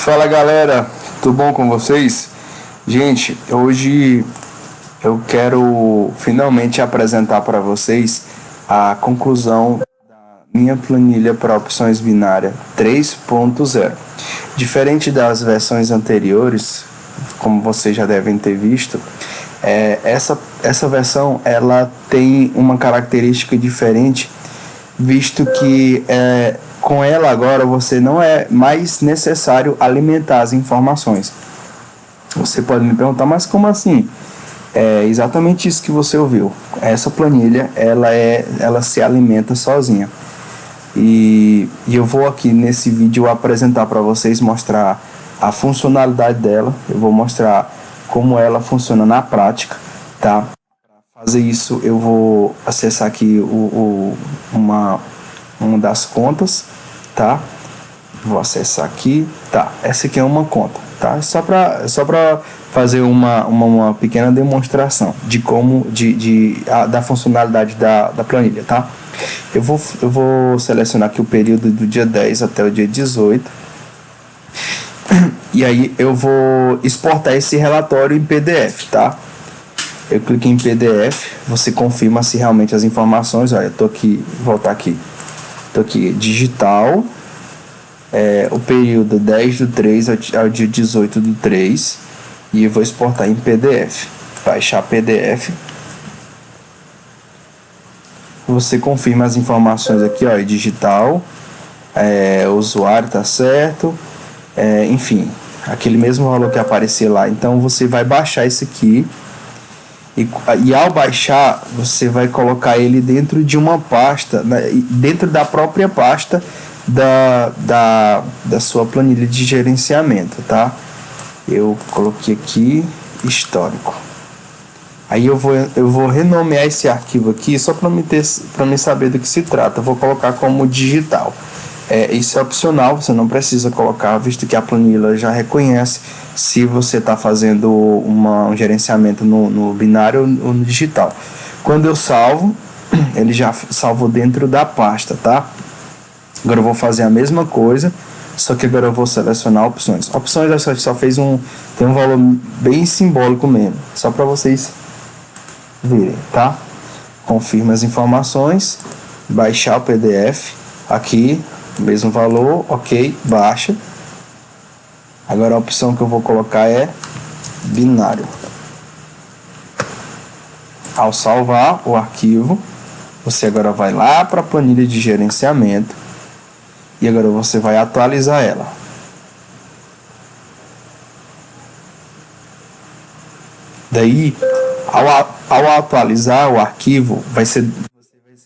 Fala galera, tudo bom com vocês? Gente, hoje eu quero finalmente apresentar para vocês a conclusão da minha planilha para opções binárias 3.0. Diferente das versões anteriores, como vocês já devem ter visto, essa versão ela tem uma característica diferente, visto que com ela agora você não é mais necessário alimentar as informações. Você pode me perguntar, mas como assim? É exatamente isso que você ouviu. Essa planilha ela se alimenta sozinha. E eu vou aqui nesse vídeo apresentar para vocês, mostrar a funcionalidade dela. Eu vou mostrar como ela funciona na prática, tá? Para fazer isso eu vou acessar aqui uma das contas, tá? Vou acessar aqui, tá? Essa aqui é uma conta, tá? Só para fazer uma pequena demonstração de como da funcionalidade da planilha, tá? Eu vou selecionar aqui o período do dia 10 até o dia 18. E aí eu vou exportar esse relatório em PDF, tá? Eu clico em PDF, você confirma se realmente as informações, olha, eu tô aqui, voltar aqui. Tô aqui, digital, o período 10/3 ao dia 18/3, e eu vou exportar em PDF. Baixar PDF. Você confirma as informações aqui, ó, digital, o usuário tá certo, enfim, aquele mesmo valor que aparecer lá. Então você vai baixar esse aqui. E ao baixar, você vai colocar ele dentro de uma pasta, dentro da própria pasta da sua planilha de gerenciamento, tá? Eu coloquei aqui histórico. Aí eu vou renomear esse arquivo aqui só para me saber do que se trata. Eu vou colocar como digital. Isso é opcional, você não precisa colocar, visto que a planilha já reconhece se você está fazendo um gerenciamento no binário ou no digital. Quando eu salvo, ele já salvou dentro da pasta, tá? Agora eu vou fazer a mesma coisa, só que agora eu vou selecionar opções. Opções só tem um valor bem simbólico mesmo, só para vocês verem, tá? Confirma as informações, baixar o PDF, aqui, mesmo valor, ok, baixa. Agora a opção que eu vou colocar é binário. Ao salvar o arquivo, você agora vai lá para a planilha de gerenciamento e agora você vai atualizar ela. Daí, ao atualizar o arquivo, vai ser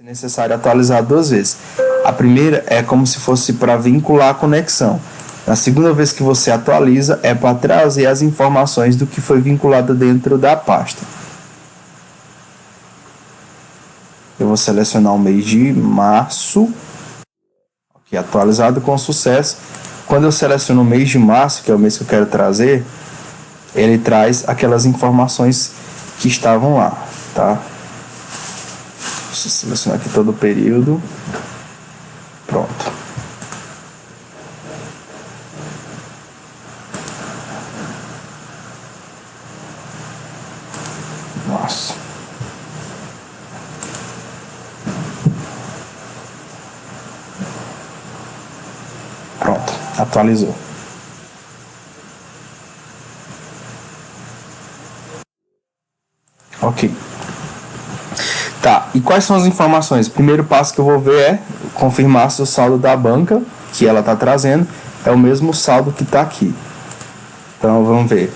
necessário atualizar 2 vezes. A primeira é como se fosse para vincular a conexão. Na segunda vez que você atualiza, é para trazer as informações do que foi vinculado dentro da pasta. Eu vou selecionar o mês de março, aqui atualizado com sucesso. Quando eu seleciono o mês de março, que é o mês que eu quero trazer, ele traz aquelas informações que estavam lá, tá? Vou selecionar aqui todo o período. Pronto. Nossa. Pronto, atualizou. Ok. Tá, e quais são as informações? O primeiro passo que eu vou ver é confirmar se o saldo da banca que ela está trazendo é o mesmo saldo que está aqui. Então vamos ver.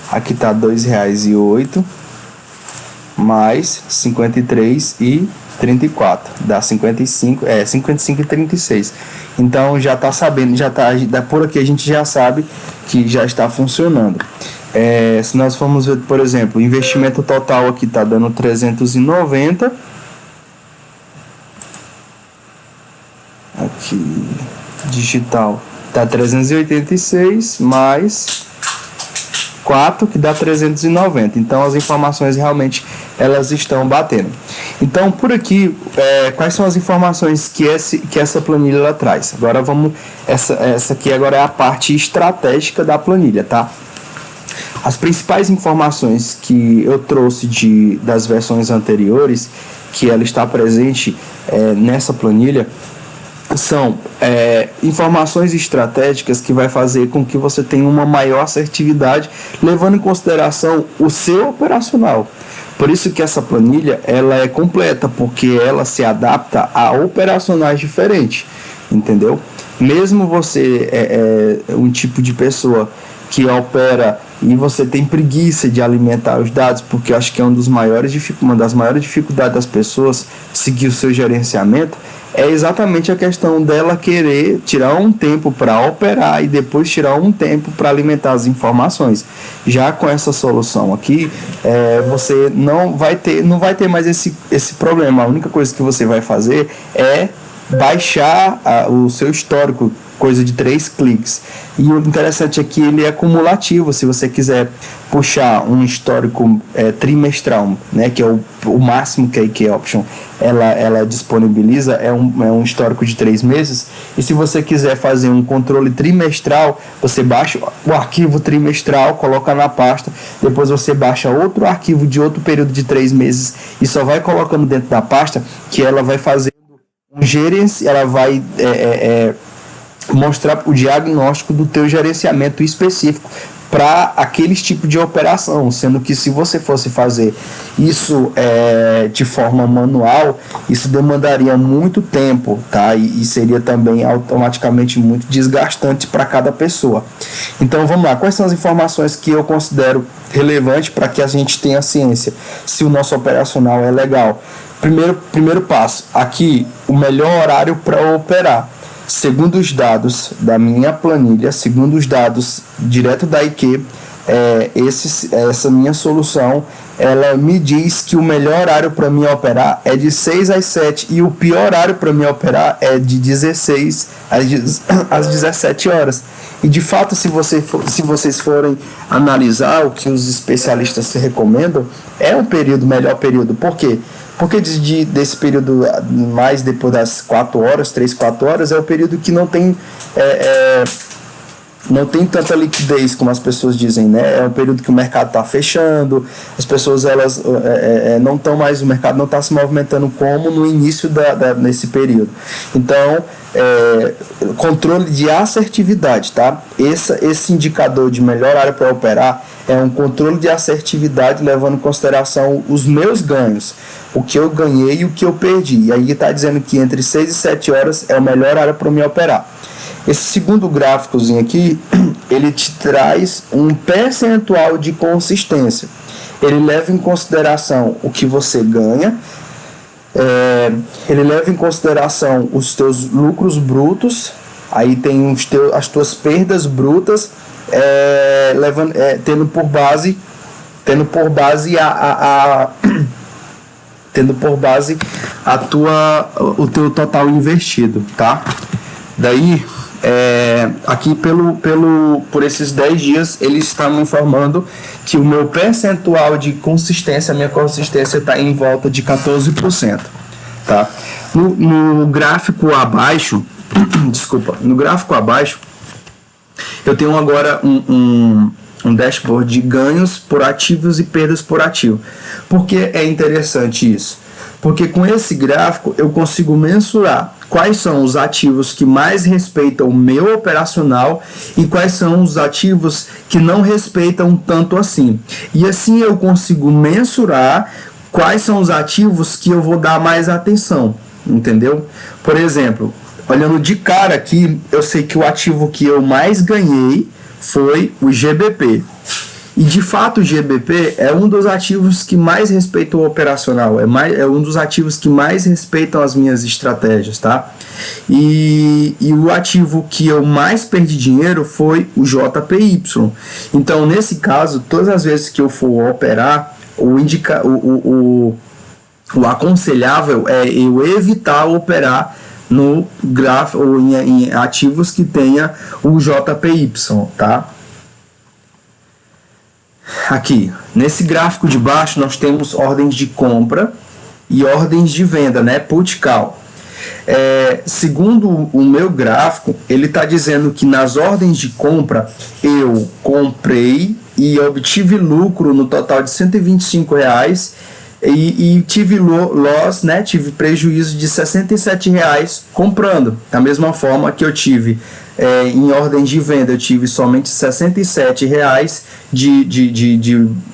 Aqui está R$ 2,08 mais 53,34. Dá 55,36. Então já está sabendo, por aqui a gente já sabe que já está funcionando. Se nós formos ver, por exemplo, o investimento total aqui está dando 390. Aqui, digital, está 386 mais 4, que dá 390. Então as informações realmente elas estão batendo. Então, por aqui, quais são as informações que essa planilha ela traz? Agora vamos, essa aqui agora é a parte estratégica da planilha, tá? As principais informações que eu trouxe das versões anteriores, que ela está presente nessa planilha, são informações estratégicas que vai fazer com que você tenha uma maior assertividade, levando em consideração o seu operacional. Por isso que essa planilha ela é completa, porque ela se adapta a operacionais diferentes, entendeu? Mesmo você um tipo de pessoa que opera e você tem preguiça de alimentar os dados, porque eu acho que é uma das maiores dificuldades das pessoas seguir o seu gerenciamento, é exatamente a questão dela querer tirar um tempo para operar e depois tirar um tempo para alimentar as informações. Já com essa solução aqui, você não vai ter mais esse problema. A única coisa que você vai fazer é baixar o seu histórico, coisa de 3 cliques. E o interessante é que ele é cumulativo. Se você quiser puxar um histórico trimestral, né, que é o máximo que a IK Option ela disponibiliza, é um histórico de 3 meses. E se você quiser fazer um controle trimestral, você baixa o arquivo trimestral, coloca na pasta, depois você baixa outro arquivo de outro período de 3 meses e só vai colocando dentro da pasta, que ela vai fazer ela vai mostrar o diagnóstico do teu gerenciamento específico para aqueles tipos de operação, sendo que se você fosse fazer isso de forma manual, isso demandaria muito tempo, tá? E seria também automaticamente muito desgastante para cada pessoa. Então vamos lá, quais são as informações que eu considero relevantes para que a gente tenha ciência se o nosso operacional é legal? Primeiro passo, aqui o melhor horário para operar. Segundo os dados da minha planilha, segundo os dados direto da IQ, essa minha solução, ela me diz que o melhor horário para mim operar é de 6 às 7 e o pior horário para mim operar é de 16 às 17 horas. E de fato, se vocês forem analisar o que os especialistas se recomendam, é um melhor período. Por quê? Porque desse período mais depois das 4 horas, 3, 4 horas, é o período que não tem tanta liquidez, como as pessoas dizem, né? É um período que o mercado está fechando, as pessoas não estão mais, o mercado não está se movimentando como no início nesse período. Então, controle de assertividade, tá? Esse indicador de melhor área para operar é um controle de assertividade levando em consideração os meus ganhos, o que eu ganhei e o que eu perdi. E aí está dizendo que entre 6 e 7 horas é a melhor área para me operar. Esse segundo gráficozinho aqui, ele te traz um percentual de consistência. Ele leva em consideração o que você ganha, ele leva em consideração os teus lucros brutos, aí tem as tuas perdas brutas, tendo por base o teu total investido, tá? Daí aqui por esses 10 dias eles estão me informando que o meu percentual de consistência, a minha consistência está em volta de 14%, tá? No gráfico abaixo, no gráfico abaixo eu tenho agora um dashboard de ganhos por ativos e perdas por ativo. Por que é interessante isso? Porque com esse gráfico eu consigo mensurar quais são os ativos que mais respeitam o meu operacional e quais são os ativos que não respeitam tanto assim. E assim eu consigo mensurar quais são os ativos que eu vou dar mais atenção, entendeu? Por exemplo, olhando de cara aqui, eu sei que o ativo que eu mais ganhei foi o GBP. E de fato o GBP é um dos ativos que mais respeita o operacional, é um dos ativos que mais respeitam as minhas estratégias, tá? E o ativo que eu mais perdi dinheiro foi o JPY. Então nesse caso, todas as vezes que eu for operar, o aconselhável é eu evitar operar no gráfico ou em ativos que tenha o JPY, tá? Aqui, nesse gráfico de baixo, nós temos ordens de compra e ordens de venda, né? Put call. Segundo o meu gráfico, ele está dizendo que nas ordens de compra eu comprei e obtive lucro no total de R$ 125 e tive loss, né? Tive prejuízo de R$ 67 comprando. Da mesma forma que eu tive em ordem de venda, eu tive somente R$ 67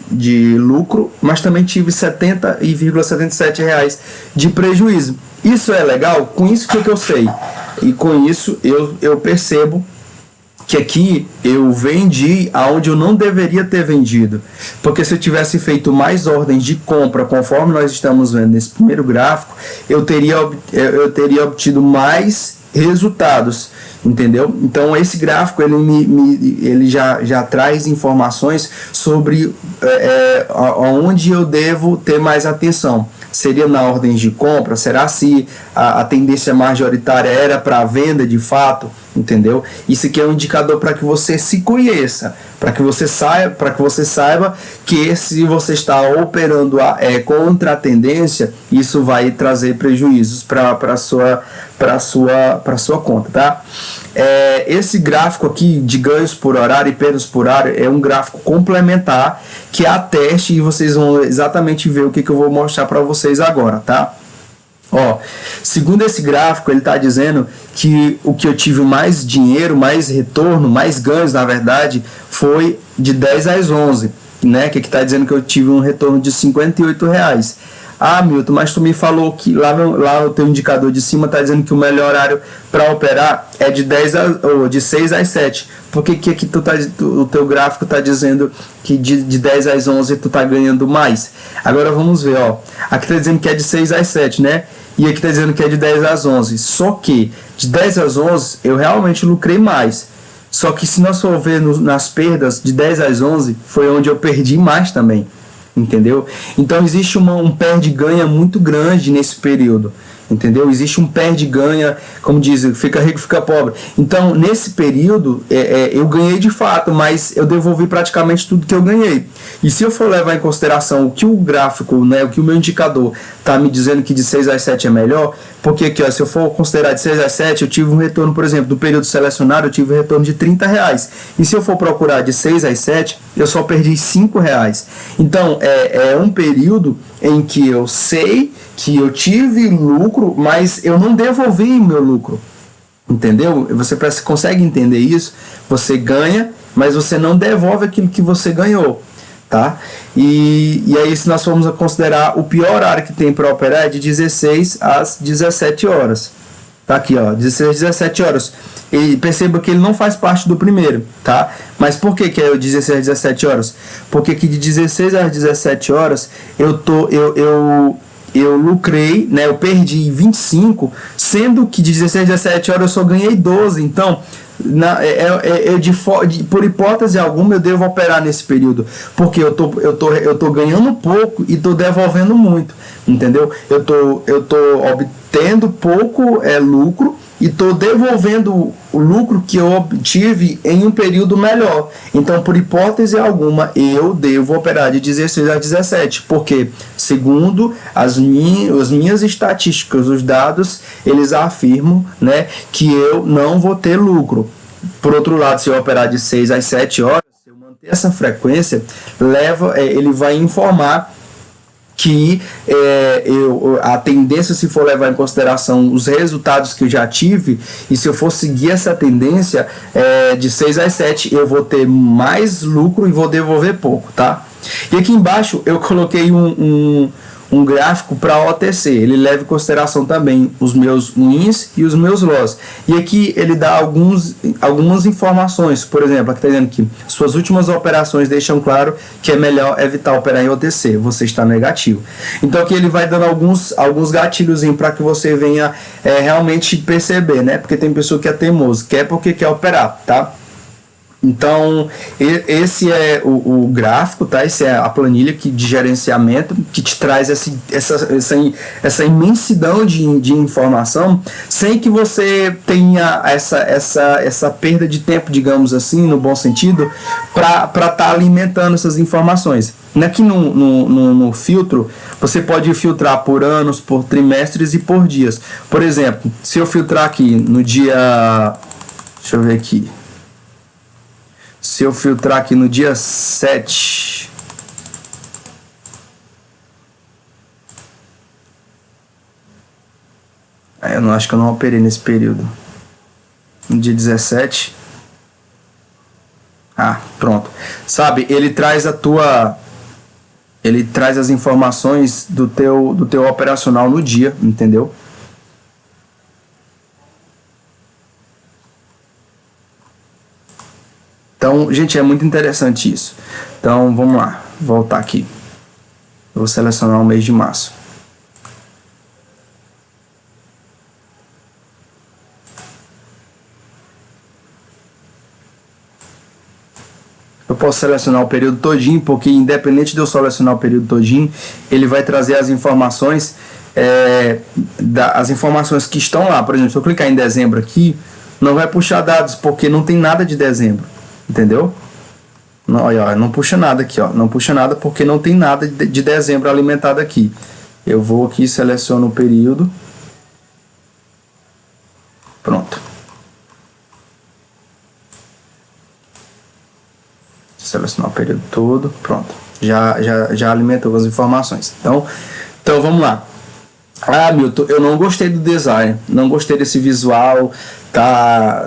de lucro, mas também tive R$ 70,77 de prejuízo. Isso é legal? Com isso que eu sei? E com isso eu percebo que aqui eu vendi aonde eu não deveria ter vendido. Porque se eu tivesse feito mais ordens de compra, conforme nós estamos vendo nesse primeiro gráfico, eu teria obtido mais resultados, entendeu? Então esse gráfico ele já traz informações sobre onde eu devo ter mais atenção. Seria na ordem de compra? Será se a tendência majoritária era para a venda de fato? Entendeu? Isso aqui é um indicador para que você se conheça, para que você saiba que se você está operando contra a tendência, isso vai trazer prejuízos para a sua conta, tá? Esse gráfico aqui de ganhos por horário e perdas por horário é um gráfico complementar que é a teste e vocês vão exatamente ver o que eu vou mostrar para vocês agora, tá? Segundo esse gráfico, ele está dizendo que o que eu tive mais dinheiro, mais retorno, mais ganhos, na verdade, foi de 10 às 11, né? Que está dizendo que eu tive um retorno de R$ 58. Ah, Milton, mas tu me falou que lá no teu indicador de cima está dizendo que o melhor horário para operar é de 6 às 7. Por que aqui o teu gráfico está dizendo que de 10 às 11 tu está ganhando mais? Agora vamos ver, aqui está dizendo que é de 6 às 7, né? E aqui está dizendo que é de 10 às 11. Só que de 10 às 11 eu realmente lucrei mais. Só que se nós for ver nas perdas, de 10 às 11 foi onde eu perdi mais também. Entendeu? Então existe um perde-ganha muito grande nesse período. Entendeu? Existe um perde-ganha, como diz, fica rico, fica pobre. Então, nesse período, eu ganhei de fato, mas eu devolvi praticamente tudo que eu ganhei. E se eu for levar em consideração o que o gráfico, né, o que o meu indicador está me dizendo que de 6 às 7 é melhor, porque aqui, se eu for considerar de 6 às 7, eu tive um retorno, por exemplo, do período selecionado, eu tive um retorno de R$ 30. E se eu for procurar de 6 às 7, eu só perdi R$ 5. Então, é um período em que eu sei que eu tive lucro, mas eu não devolvi o meu lucro. Entendeu? Você consegue entender isso? Você ganha, mas você não devolve aquilo que você ganhou. Tá? E aí, se nós formos considerar o pior horário que tem para operar é de 16 às 17 horas. Tá aqui, 16 às 17 horas. E perceba que ele não faz parte do primeiro, tá? Mas por que é 16 às 17 horas? Porque aqui de 16 às 17 horas eu lucrei, né? Eu perdi 25, sendo que de 16 às 17 horas eu só ganhei 12. Então, por hipótese alguma, eu devo operar nesse período, porque eu tô ganhando pouco e tô devolvendo muito, entendeu? Eu tô obtendo pouco lucro e estou devolvendo o lucro que eu obtive em um período melhor. Então, por hipótese alguma, eu devo operar de 16 a 17, porque, segundo as minhas estatísticas, os dados, eles afirmam, né, que eu não vou ter lucro. Por outro lado, se eu operar de 6 às 7 horas, se eu manter essa frequência, ele vai informar que a tendência, se for levar em consideração os resultados que eu já tive, e se eu for seguir essa tendência de 6 às 7, eu vou ter mais lucro e vou devolver pouco, tá? E aqui embaixo eu coloquei um gráfico para OTC, ele leva em consideração também os meus wins e os meus loss. E aqui ele dá algumas informações, por exemplo, aqui está dizendo que suas últimas operações deixam claro que é melhor evitar operar em OTC, você está negativo. Então aqui ele vai dando alguns gatilhos para que você venha realmente perceber, né? Porque tem pessoa que é teimoso, quer porque quer operar, tá? Então, esse é o gráfico, tá? Esse é a planilha de gerenciamento que te traz essa imensidão de informação sem que você tenha essa perda de tempo, digamos assim, no bom sentido, para estar alimentando essas informações. Aqui no filtro, você pode filtrar por anos, por trimestres e por dias. Por exemplo, se eu filtrar aqui no dia... Deixa eu ver aqui. Se eu filtrar aqui no dia 7, eu não acho que eu não operei nesse período. No dia 17. Pronto. Sabe, ele traz as informações do teu operacional no dia, entendeu? Então, gente, é muito interessante isso. Então, vamos lá, voltar aqui. Eu vou selecionar o mês de março. Eu posso selecionar o período todinho, porque independente de eu selecionar o período todinho, ele vai trazer as informações, as informações que estão lá. Por exemplo, se eu clicar em dezembro aqui, não vai puxar dados, porque não tem nada de dezembro. Entendeu? Não, olha, não puxa nada aqui, ó. Não puxa nada porque não tem nada de dezembro alimentado aqui. Eu vou aqui, seleciono o período. Pronto. Selecionar o período todo. Pronto. Já alimentou as informações. Então vamos lá. Milton, eu não gostei do design. Não gostei desse visual.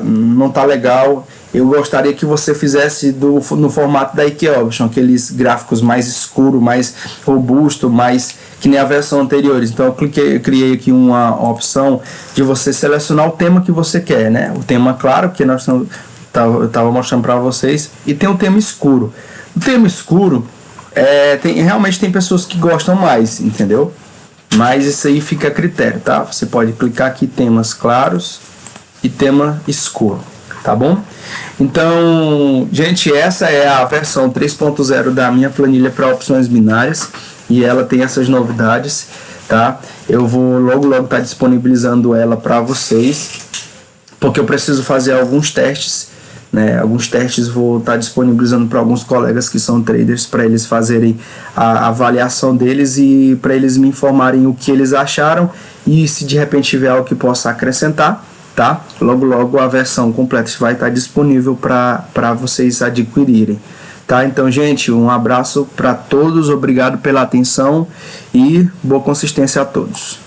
Não tá legal. Eu gostaria que você fizesse no formato da IKEA, aqueles gráficos mais escuros, mais robusto, mais que nem a versão anterior. Então eu criei aqui uma opção de você selecionar o tema que você quer, né? O tema claro, que eu estava mostrando para vocês, e tem um tema escuro. O tema escuro realmente tem pessoas que gostam mais, entendeu? Mas isso aí fica a critério, tá? Você pode clicar aqui temas claros e tema escuro, tá bom? Então, gente, essa é a versão 3.0 da minha planilha para opções binárias e ela tem essas novidades, tá? Eu vou logo estar disponibilizando ela para vocês, porque eu preciso fazer alguns testes, né? Alguns testes vou estar disponibilizando para alguns colegas que são traders, para eles fazerem a avaliação deles e para eles me informarem o que eles acharam e se de repente tiver algo que possa acrescentar. Tá? Logo a versão completa vai estar disponível para vocês adquirirem. Tá? Então, gente, um abraço para todos, obrigado pela atenção e boa consistência a todos.